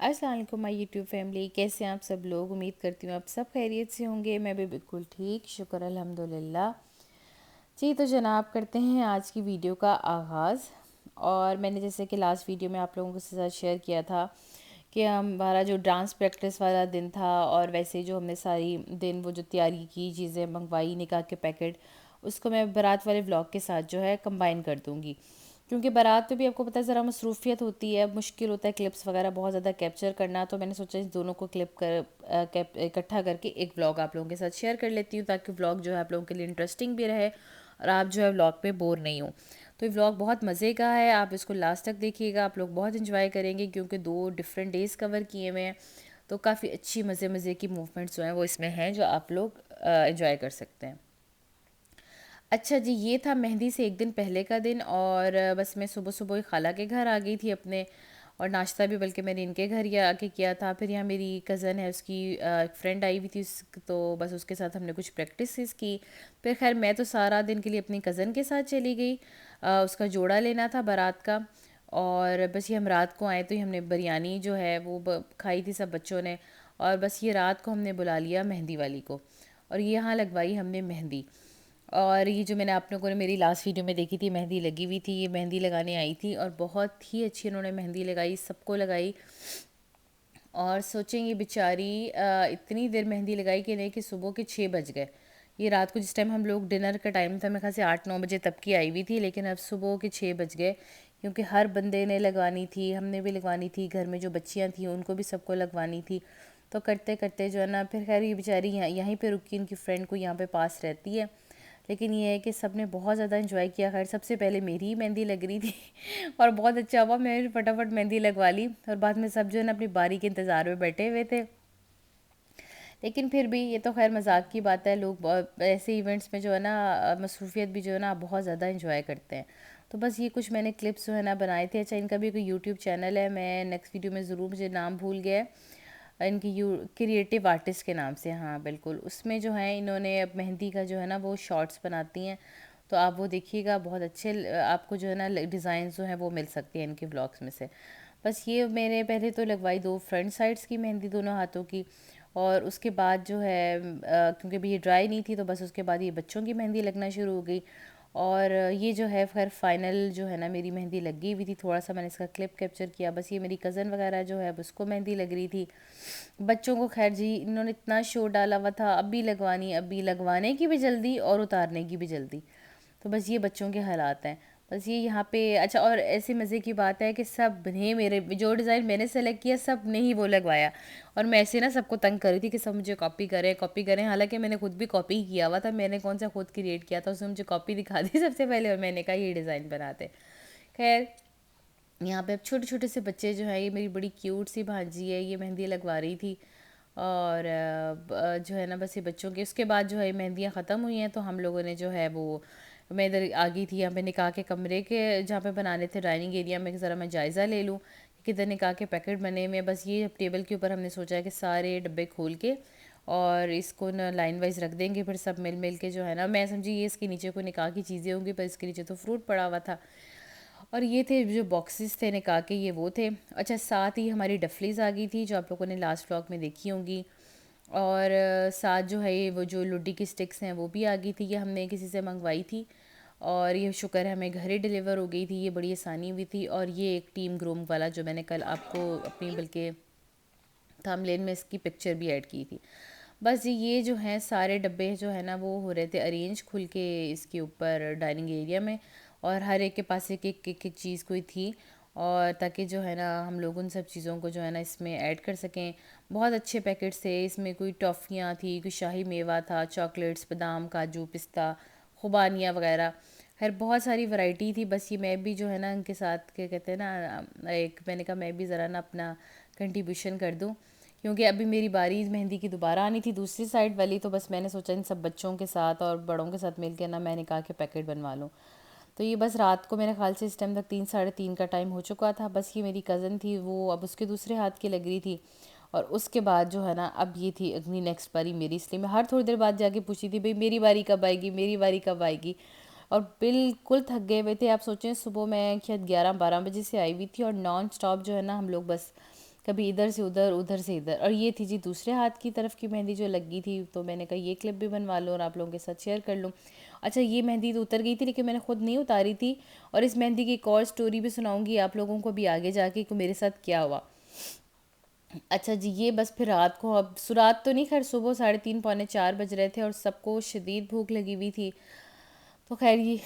अस्सलाम वालेकुम my YouTube family. कैसे हैं आप सब लोग? उम्मीद करती हूँ आप सब खैरियत से होंगे। मैं भी बिल्कुल ठीक, शुक्र अल्हम्दुलिल्लाह। जी तो जनाब, करते हैं आज की वीडियो का आगाज़। और मैंने जैसे कि लास्ट वीडियो में आप लोगों के साथ शेयर किया था कि हमारा जो डांस प्रैक्टिस वाला दिन था, और वैसे जो हमने सारी दिन वो जो तैयारी की, चीज़ें मंगवाई, निकाह के पैकेट, उसको मैं बारात वाले व्लॉग के साथ जो है कंबाइन कर दूँगी। क्योंकि बारात में भी आपको पता है ज़रा मसरूफियत होती है, मुश्किल होता है क्लिप्स वगैरह बहुत ज़्यादा कैप्चर करना। तो मैंने सोचा इस दोनों को इकट्ठा करके एक व्लॉग आप लोगों के साथ शेयर कर लेती हूँ, ताकि व्लॉग जो है आप लोगों के लिए इंटरेस्टिंग भी रहे और आप जो है व्लॉग पे बोर नहीं हो। तो ये व्लॉग बहुत मज़े का है, आप इसको लास्ट तक देखिएगा, आप लोग बहुत इंजॉय करेंगे, क्योंकि 2 डिफरेंट डेज़ कवर किए हुए हैं। तो काफ़ी अच्छी मज़े मज़े की मूवमेंट्स जो हैं वो इसमें हैं, जो आप लोग इंजॉय कर सकते हैं। अच्छा जी, ये था मेहंदी से एक दिन पहले का दिन। और बस मैं सुबह सुबह ही खाला के घर आ गई थी अपने, और नाश्ता भी बल्कि मैंने इनके घर ही आके किया था। फिर यहाँ मेरी कज़न है, उसकी एक फ्रेंड आई हुई थी, तो बस उसके साथ हमने कुछ प्रैक्टिस की। फिर खैर मैं तो सारा दिन के लिए अपनी कज़न के साथ चली गई, उसका जोड़ा लेना था बारात का। और बस ये हम रात को आए तो ही हमने बिरयानी जो है वो खाई थी सब बच्चों ने। और बस ये रात को हमने बुला लिया मेहंदी वाली को, और ये यहाँ लगवाई हमने मेहंदी। और ये जो मैंने आप लोगों ने मेरी लास्ट वीडियो में देखी थी, मेहंदी लगी हुई थी, ये मेहंदी लगाने आई थी, और बहुत ही अच्छी उन्होंने मेहंदी लगाई, सबको लगाई। और सोचें ये बेचारी इतनी देर मेहंदी लगाई कि नहीं, कि सुबह के 6 बज गए। ये रात को जिस टाइम हम लोग डिनर का टाइम था, मेरे ख्याल से 8-9 बजे तब की आई हुई थी, लेकिन अब सुबह के 6 बज गए। क्योंकि हर बंदे ने लगवानी थी, हमने भी लगवानी थी, घर में जो बच्चियाँ थी उनको भी सबको लगवानी थी। तो करते करते जो है ना, फिर खैर ये बेचारी यहीं पे रुकी, इनकी फ्रेंड को यहाँ पे पास रहती है। लेकिन ये है कि सब ने बहुत ज़्यादा इन्जॉय किया। खैर सबसे पहले मेरी ही मेहंदी लग रही थी और बहुत अच्छा हुआ, मैंने फटाफट मेहंदी लगवा ली, और बाद में सब जो है ना अपनी बारी के इंतज़ार में बैठे हुए थे। लेकिन फिर भी ये तो खैर मजाक की बात है, लोग ऐसे इवेंट्स में जो है ना मसरूफियत भी जो है ना बहुत ज़्यादा इंजॉय करते हैं। तो बस ये कुछ मैंने क्लिप्स जो है ना बनाए थे। अच्छा, इनका भी कोई यूट्यूब चैनल है, मैं नेक्स्ट वीडियो में ज़रूर, मुझे नाम भूल गया है इनकी, क्रिएटिव आर्टिस्ट के नाम से, हाँ बिल्कुल। उसमें जो है इन्होंने अब मेहंदी का जो है ना वो शॉर्ट्स बनाती हैं, तो आप वो देखिएगा, बहुत अच्छे आपको जो है ना डिज़ाइन जो है वो मिल सकती है इनके व्लॉग्स में से। बस ये मैंने पहले तो लगवाई 2 फ्रंट साइड्स की मेहंदी, दोनों हाथों की। और उसके बाद जो है क्योंकि अभी ये ड्राई नहीं थी, तो बस उसके बाद ये बच्चों की मेहंदी लगना शुरू हो गई। और ये जो है खैर फाइनल जो है ना मेरी मेहंदी लगी हुई थी, थोड़ा सा मैंने इसका क्लिप कैप्चर किया। बस ये मेरी कज़न वगैरह जो है अब उसको मेहंदी लग रही थी। बच्चों को खैर जी इन्होंने इतना शोर डाला हुआ था, अभी लगवानी, अभी लगवाने की भी जल्दी और उतारने की भी जल्दी। तो बस ये बच्चों के हालात हैं। बस ये यहाँ पे अच्छा, और ऐसी मज़े की बात है कि सब ने मेरे जो डिज़ाइन मैंने सेलेक्ट किया, सब ने ही वो लगवाया। और मैं ऐसे ना सबको तंग कर रही थी कि सब मुझे कॉपी करें, कॉपी करें। हालांकि मैंने खुद भी कॉपी किया हुआ था, मैंने कौन सा खुद क्रिएट किया था, उसने मुझे कॉपी दिखा दी सबसे पहले, और मैंने कहा ये डिज़ाइन बनाते। खैर यहाँ पे अब छोटे छोटे से बच्चे जो है, ये मेरी बड़ी क्यूट सी भांजी है, ये मेहंदी लगवा रही थी। और जो है ना बस ये बच्चों के, उसके बाद जो है मेहंदियाँ ख़त्म हुई हैं, तो हम लोगों ने जो है वो, मैं इधर आ गई थी यहाँ पे निकाह के कमरे के जहाँ पे बनाने थे, डाइनिंग एरिया में, ज़रा मैं जायज़ा ले लूँ कि किधर निकाह के पैकेट बने हुए हैं। बस ये टेबल के ऊपर हमने सोचा है कि सारे डब्बे खोल के और इसको ना लाइन वाइज रख देंगे, फिर सब मिल मिल के जो है ना, मैं समझी ये इसके नीचे कोई निकाह की चीज़ें होंगी, पर इसके नीचे तो फ्रूट पड़ा हुआ था। और ये थे जो बॉक्सेस थे निकाह के, ये वो थे। अच्छा, साथ ही हमारी डफलीज़ आ गई थी, जो आप लोगों ने लास्ट व्लॉग में देखी होंगी। और साथ जो है ये वो जो लुड्डी की स्टिक्स हैं वो भी आ गई थी, ये हमने किसी से मंगवाई थी। और ये शुक्र है हमें घर ही डिलीवर हो गई थी, ये बड़ी आसानी हुई थी। और ये एक टीम ग्रूम वाला जो मैंने कल आपको अपनी बल्कि थंबनेल में इसकी पिक्चर भी ऐड की थी। बस ये जो हैं सारे डब्बे जो है ना वो हो रहे थे अरेंज खुल के इसके ऊपर डाइनिंग एरिया में, और हर एक के पास एक चीज़ कोई थी। और ताकि जो है ना हम लोग उन सब चीज़ों को जो है ना इसमें ऐड कर सकें। बहुत अच्छे पैकेट्स थे, इसमें कोई टॉफ़ियाँ थी, कोई शाही मेवा था, चॉकलेट्स, बादाम, काजू, पिस्ता, खुबानियाँ वगैरह। खैर बहुत सारी वैरायटी थी। बस ये मैं भी जो है ना उनके साथ क्या कहते हैं ना, एक मैंने कहा मैं भी ज़रा ना अपना कंट्रीब्यूशन कर दूँ, क्योंकि अभी मेरी बारी मेहंदी की दोबारा आनी थी दूसरी साइड वाली। तो बस मैंने सोचा इन सब बच्चों के साथ और बड़ों के साथ मिल के ना मैंने कहा कि पैकेट बनवा लूँ। तो ये बस रात को मेरे ख्याल से इस टाइम तक 3 साढ़े 3 का टाइम हो चुका था। बस ये मेरी कज़न थी, वो अब उसके दूसरे हाथ की लग रही थी। और उसके बाद जो है ना अब ये थी अगली नेक्स्ट बारी मेरी, इसलिए मैं हर थोड़ी देर बाद जाके पूछी थी भाई मेरी बारी कब आएगी, मेरी बारी कब आएगी। और बिल्कुल थक गए हुए थे। आप सोचें सुबह मैं शायद 11-12 बजे से आई हुई थी, और नॉन स्टॉप जो है ना हम लोग बस कभी इधर से उधर, उधर से इधर। और ये थी जी दूसरे हाथ की तरफ की मेहंदी जो लगी थी, तो मैंने कहा ये क्लिप भी बनवा लो और आप लोगों के साथ शेयर कर लूँ। अच्छा, ये मेहंदी तो उतर गई थी लेकिन मैंने खुद नहीं उतारी थी, और इस मेहंदी की एक और स्टोरी भी सुनाऊंगी आप लोगों को भी आगे जाके कि मेरे साथ क्या हुआ। अच्छा जी, ये बस फिर रात को, अब रात तो नहीं, खैर सुबह 3:30 पौने 4 बज रहे थे और सबको शदीद भूख लगी हुई थी। तो खैर ये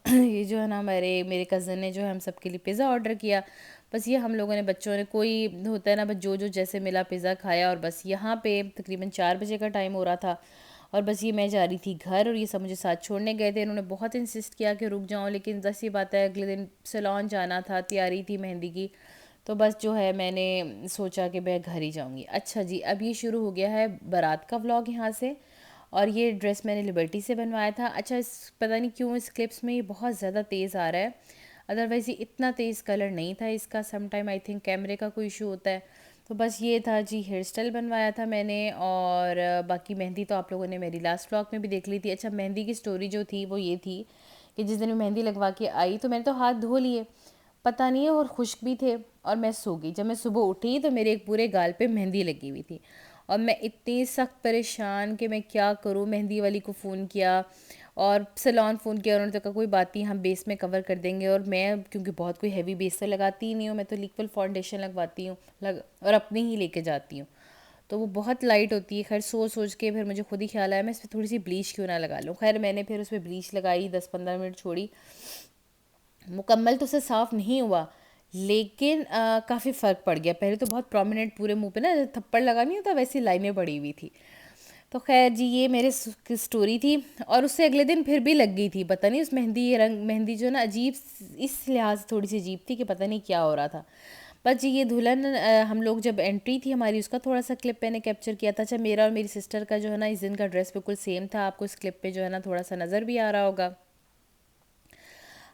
ये जो है ना, मेरे मेरे कज़न ने जो है हम सबके लिए पिज़्ज़ा ऑर्डर किया। बस ये हम लोगों ने, बच्चों ने, कोई होता है ना बस जो जो जैसे मिला पिज़्ज़ा खाया। और बस यहाँ पे तकरीबन 4 बजे का टाइम हो रहा था, और बस ये मैं जा रही थी घर और ये सब मुझे साथ छोड़ने गए थे। इन्होंने बहुत इंसिस्ट किया कि रुक जाऊँ, लेकिन बस ये बात है अगले दिन सैलून जाना था, तैयारी थी मेहंदी की, तो बस जो है मैंने सोचा कि मैं घर ही जाऊँगी। अच्छा जी, अब ये शुरू हो गया है बारात का व्लॉग यहाँ से। और ये ड्रेस मैंने लिबर्टी से बनवाया था। अच्छा, इस पता नहीं क्यों इस क्लिप्स में ये बहुत ज़्यादा तेज़ आ रहा है, अदरवाइज़ ये इतना तेज़ कलर नहीं था इसका। सम टाइम आई थिंक कैमरे का कोई इशू होता है। तो बस ये था जी, हेयर स्टाइल बनवाया था मैंने। और बाकी मेहंदी तो आप लोगों ने मेरी लास्ट व्लॉग में भी देख ली थी। अच्छा, मेहंदी की स्टोरी जो थी वो ये थी कि जिस दिन मैं मेहंदी लगवा के आई तो मैंने तो हाथ धो लिए, पता नहीं है, और खुश्क भी थे, और मैं सो गई। जब मैं सुबह उठी तो मेरे एक पूरे गाल पे मेहंदी लगी हुई थी, और मैं इतनी सख्त परेशान कि मैं क्या करूँ। मेहंदी वाली को फ़ोन किया और सैलून फ़ोन किया, उन्होंने तो कहा कोई बात नहीं, हम बेस में कवर कर देंगे। और मैं क्योंकि बहुत कोई हैवी बेस तो लगाती ही नहीं हूँ, मैं तो लिक्विड फाउंडेशन लगवाती हूँ और अपनी ही लेके जाती हूँ, तो वो बहुत लाइट होती है। खैर सोच सोच के फिर मुझे खुद ही ख्याल आया मैं इस पर थोड़ी सी ब्लीच क्यों ना लगा लूँ। खैर मैंने फिर उस पर ब्लीच लगाई, 10-15 मिनट छोड़ी, मुकम्मल तो उसे साफ़ नहीं हुआ, लेकिन काफ़ी फ़र्क पड़ गया। पहले तो बहुत प्रोमिनेंट पूरे मुंह पे ना थप्पड़ लगा नहीं होता, वैसी लाइनें पड़ी हुई थी। तो खैर जी, ये मेरे की स्टोरी थी। और उससे अगले दिन फिर भी लग गई थी, पता नहीं उस मेहंदी, ये रंग मेहंदी जो ना अजीब, इस लिहाज से थोड़ी सी अजीब थी कि पता नहीं क्या हो रहा था। बस जी, ये दुल्हन, हम लोग जब एंट्री थी हमारी, उसका थोड़ा सा क्लिप मैंने कैप्चर किया था। अच्छा, मेरा और मेरी सिस्टर का जो है ना इस दिन का ड्रेस बिल्कुल सेम था, आपको इस क्लिप पे जो है ना थोड़ा सा नज़र भी आ रहा होगा।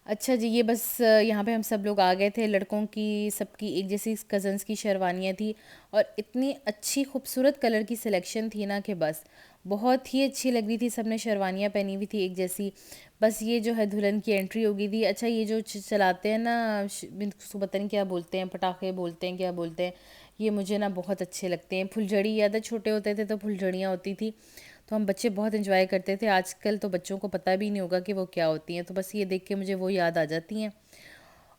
अच्छा जी, ये बस यहाँ पे हम सब लोग आ गए थे, लड़कों की सबकी एक जैसी कज़न्स की शेरवानियाँ थी, और इतनी अच्छी खूबसूरत कलर की सिलेक्शन थी ना कि बस बहुत ही अच्छी लग रही थी। सबने शेरवानियाँ पहनी हुई थी एक जैसी। बस ये जो है दुल्हन की एंट्री हो गई थी। अच्छा, ये जो चलाते हैं ना, उसको पता नहीं क्या बोलते हैं, पटाखे बोलते हैं, क्या बोलते हैं, ये मुझे ना बहुत अच्छे लगते हैं। फुलझड़ी, याद है छोटे होते थे तो फुलझड़ियाँ होती थी, तो हम बच्चे बहुत एंजॉय करते थे। आजकल तो बच्चों को पता भी नहीं होगा कि वो क्या होती हैं, तो बस ये देख के मुझे वो याद आ जाती हैं।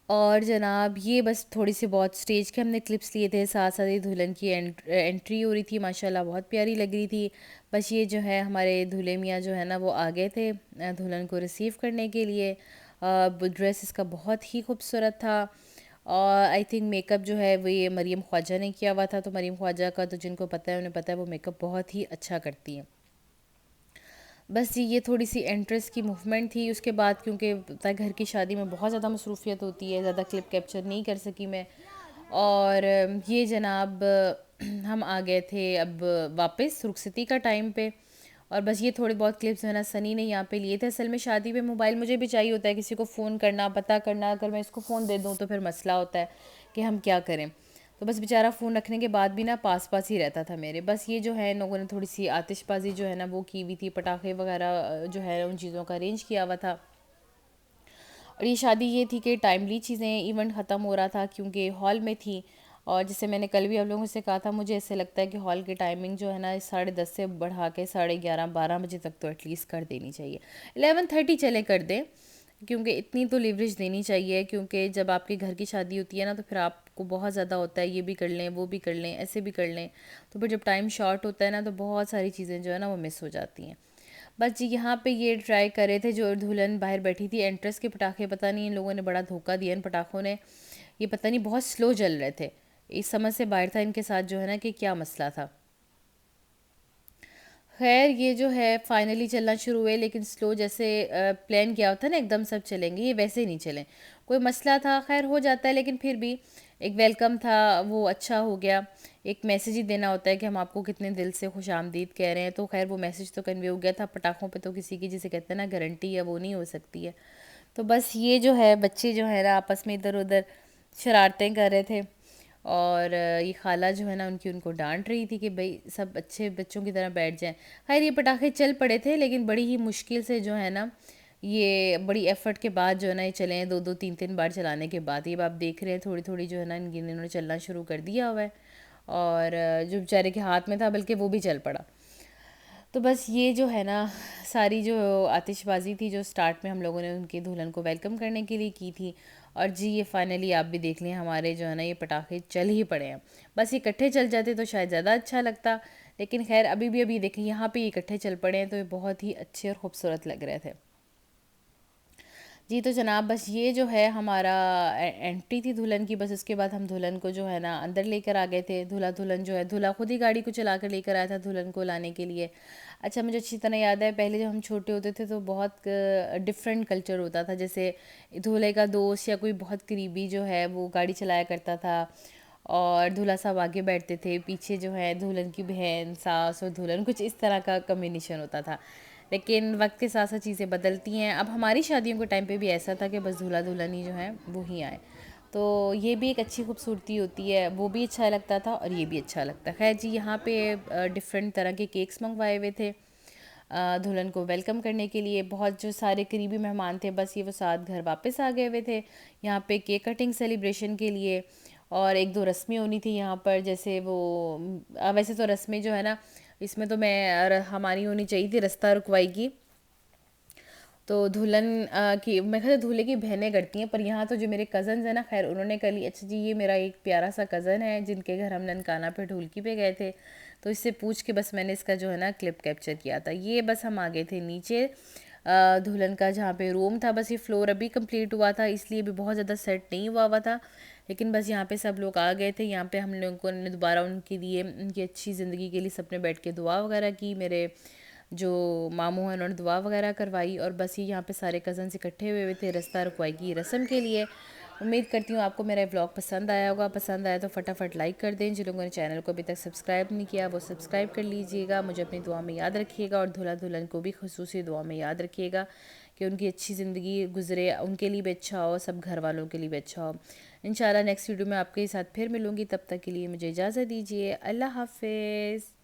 और जनाब, ये बस थोड़ी सी बहुत स्टेज के हमने क्लिप्स लिए थे, साथ साथ ही दुल्हन की एंट्री हो रही थी, माशाल्लाह बहुत प्यारी लग रही थी। बस ये जो है हमारे दूल्हे मियाँ जो है ना वो आ गए थे दुल्हन को रिसीव करने के लिए। ड्रेस इसका बहुत ही खूबसूरत था। और आई थिंक मेकअप जो है वो ये मरीम ख्वाजा ने किया हुआ था। तो मरीम ख्वाजा का तो जिनको पता है उन्हें पता है, वो मेकअप बहुत ही अच्छा करती हैं। बस जी, ये थोड़ी सी एंट्रेंस की मूवमेंट थी। उसके बाद क्योंकि पता है घर की शादी में बहुत ज़्यादा मसरूफियत होती है, ज़्यादा क्लिप कैप्चर नहीं कर सकी मैं। और ये जनाब हम आ गए थे अब वापस रुखसती का टाइम पे। और बस ये थोड़े बहुत क्लिप्स जो है ना सनी ने यहाँ पे लिए थे। असल में शादी पे मोबाइल मुझे भी चाहिए होता है, किसी को फ़ोन करना, पता करना, अगर मैं इसको फ़ोन दे दूँ तो फिर मसला होता है कि हम क्या करें। तो बस बेचारा फ़ोन रखने के बाद भी ना पास पास ही रहता था मेरे। बस ये जो है इन लोगों ने थोड़ी सी आतिशबाजी जो है ना वो की हुई थी, पटाखे वगैरह जो है उन चीज़ों का अरेंज किया हुआ था। और ये शादी ये थी कि टाइमली चीज़ें, इवेंट ख़त्म हो रहा था क्योंकि हॉल में थी। और जैसे मैंने कल भी आप लोगों से कहा था, मुझे ऐसे लगता है कि हॉल की टाइमिंग जो है ना 10:30 से बढ़ा के 11:30-12 बजे तक तो एटलीस्ट कर देनी चाहिए। 11:30 चले कर दें, क्योंकि इतनी तो लीवरेज देनी चाहिए, क्योंकि जब आपके घर की शादी होती है ना तो फिर आपको बहुत ज़्यादा होता है, ये भी कर लें, वो भी कर लें, ऐसे भी कर लें। तो फिर जब टाइम शॉर्ट होता है ना तो बहुत सारी चीज़ें जो है ना वो मिस हो जाती हैं। बस जी, यहाँ पे ये ट्राई कर रहे थे, जो दुल्हन बाहर बैठी थी, एंट्रेंस के पटाखे, पता नहीं इन लोगों ने बड़ा धोखा दिया इन पटाखों ने। ये पता नहीं बहुत स्लो जल रहे थे, इस समझ से बाहर था इनके साथ जो है ना कि क्या मसला था। खैर ये जो है फाइनली चलना शुरू हुए, लेकिन स्लो, जैसे प्लान किया होता है ना एकदम सब चलेंगे, ये वैसे ही नहीं चले। कोई मसला था, खैर हो जाता है, लेकिन फिर भी एक वेलकम था वो अच्छा हो गया। एक मैसेज ही देना होता है कि हम आपको कितने दिल से खुश आमदीद कह रहे हैं, तो खैर वो मैसेज तो कन्वे हो गया था। पटाखों पे तो किसी की, जिसे कहते हैं ना गारंटी है, वो नहीं हो सकती है। तो बस ये जो है बच्चे जो है ना आपस में इधर उधर शरारतें कर रहे थे। और ये खाला जो है ना उनकी, उनको डांट रही थी कि भाई सब अच्छे बच्चों की तरह बैठ जाएं। खैर ये पटाखे चल पड़े थे, लेकिन बड़ी ही मुश्किल से जो है ना, ये बड़ी एफर्ट के बाद जो है ना ये चले हैं, 2-2 3-3 बार चलाने के बाद। ये आप देख रहे हैं थोड़ी थोड़ी जो है ना इन्होंने चलना शुरू कर दिया हुआ है। और जो बेचारे के हाथ में था बल्कि वो भी चल पड़ा। तो बस ये जो है ना सारी जो आतिशबाज़ी थी जो स्टार्ट में हम लोगों ने उनके दुल्हन को वेलकम करने के लिए की थी। और जी ये फाइनली आप भी देख लें हमारे जो है ना ये पटाखे चल ही पड़े हैं। बस ये इकट्ठे चल जाते तो शायद ज़्यादा अच्छा लगता, लेकिन खैर अभी देखें यहाँ पे ये इकट्ठे चल पड़े हैं तो ये बहुत ही अच्छे और खूबसूरत लग रहे थे। जी तो जनाब बस ये जो है हमारा एंट्री थी दुल्हन की। बस उसके बाद हम दुल्हन को जो है ना अंदर लेकर आ गए थे। दूल्हा दुल्हन जो है, दूल्हा खुद ही गाड़ी को चला कर लेकर आया था दुल्हन को लाने के लिए। अच्छा मुझे अच्छी तरह याद है पहले जब हम छोटे होते थे तो बहुत डिफरेंट कल्चर होता था। जैसे दूल्हे का दोस्त या कोई बहुत करीबी जो है वो गाड़ी चलाया करता था और दूल्हा साहब आगे बैठते थे, पीछे जो है दुल्हन की बहन, सास और दुल्हन, कुछ इस तरह का कम्बिनेशन होता था। लेकिन वक्त के साथ साथ चीज़ें बदलती हैं। अब हमारी शादियों के टाइम पे भी ऐसा था कि बस दूल्हा दुल्हन ही जो है वो ही आए। तो ये भी एक अच्छी खूबसूरती होती है, वो भी अच्छा लगता था और ये भी अच्छा लगता है। खैर जी यहाँ पे डिफरेंट तरह के केक्स मंगवाए हुए थे दुल्हन को वेलकम करने के लिए। बहुत जो सारे करीबी मेहमान थे बस ये वो साथ घर वापस आ गए हुए थे यहाँ पे केक कटिंग सेलिब्रेशन के लिए। और एक दो रस्में होनी थी यहाँ पर, जैसे वो वैसे तो रस्में जो है ना इसमें तो हमारी होनी चाहिए थी रास्ता रुकवाई की। तो दुल्हन की मैं ख्याल दूल्हे की बहनें करती हैं, पर यहाँ तो जो मेरे कज़न्स हैं ना खैर उन्होंने कर ली। अच्छा जी ये मेरा एक प्यारा सा कज़न है जिनके घर हम ननकाना पे ढोलकी पे गए थे, तो इससे पूछ के बस मैंने इसका जो है ना क्लिप कैप्चर किया था। ये बस हम आ गए थे नीचे दुल्हन का जहाँ पे रूम था। बस ये फ्लोर अभी कंप्लीट हुआ था इसलिए भी बहुत ज़्यादा सेट नहीं हुआ था, लेकिन बस यहाँ पे सब लोग आ गए थे। यहाँ पे हम लोगों ने दोबारा उनके लिए उनकी अच्छी ज़िंदगी के लिए सबने बैठ के दुआ वगैरह की। मेरे जो मामू हैं उन्होंने दुआ वगैरह करवाई और बस ये यहाँ पे सारे कज़न्स इकट्ठे हुए थे रास्ता रुकवाई की रस्म के लिए। उम्मीद करती हूँ आपको मेरा व्लॉग पसंद आया होगा। पसंद आया तो फटाफट लाइक कर दें। जिन लोगों ने चैनल को अभी तक सब्सक्राइब नहीं किया वो सब्सक्राइब कर लीजिएगा। मुझे अपनी दुआ में याद रखिएगा और दूल्हा दुल्हन को भी खुसूसी दुआ में याद रखिएगा कि उनकी अच्छी ज़िंदगी गुजरे, उनके लिए भी अच्छा हो, सब घर वालों के लिए भी अच्छा हो। इंशाल्लाह नेक्स्ट वीडियो में आपके साथ फिर मिलूँगी, तब तक के लिए मुझे इजाज़त दीजिए। अल्लाह हाफिज़।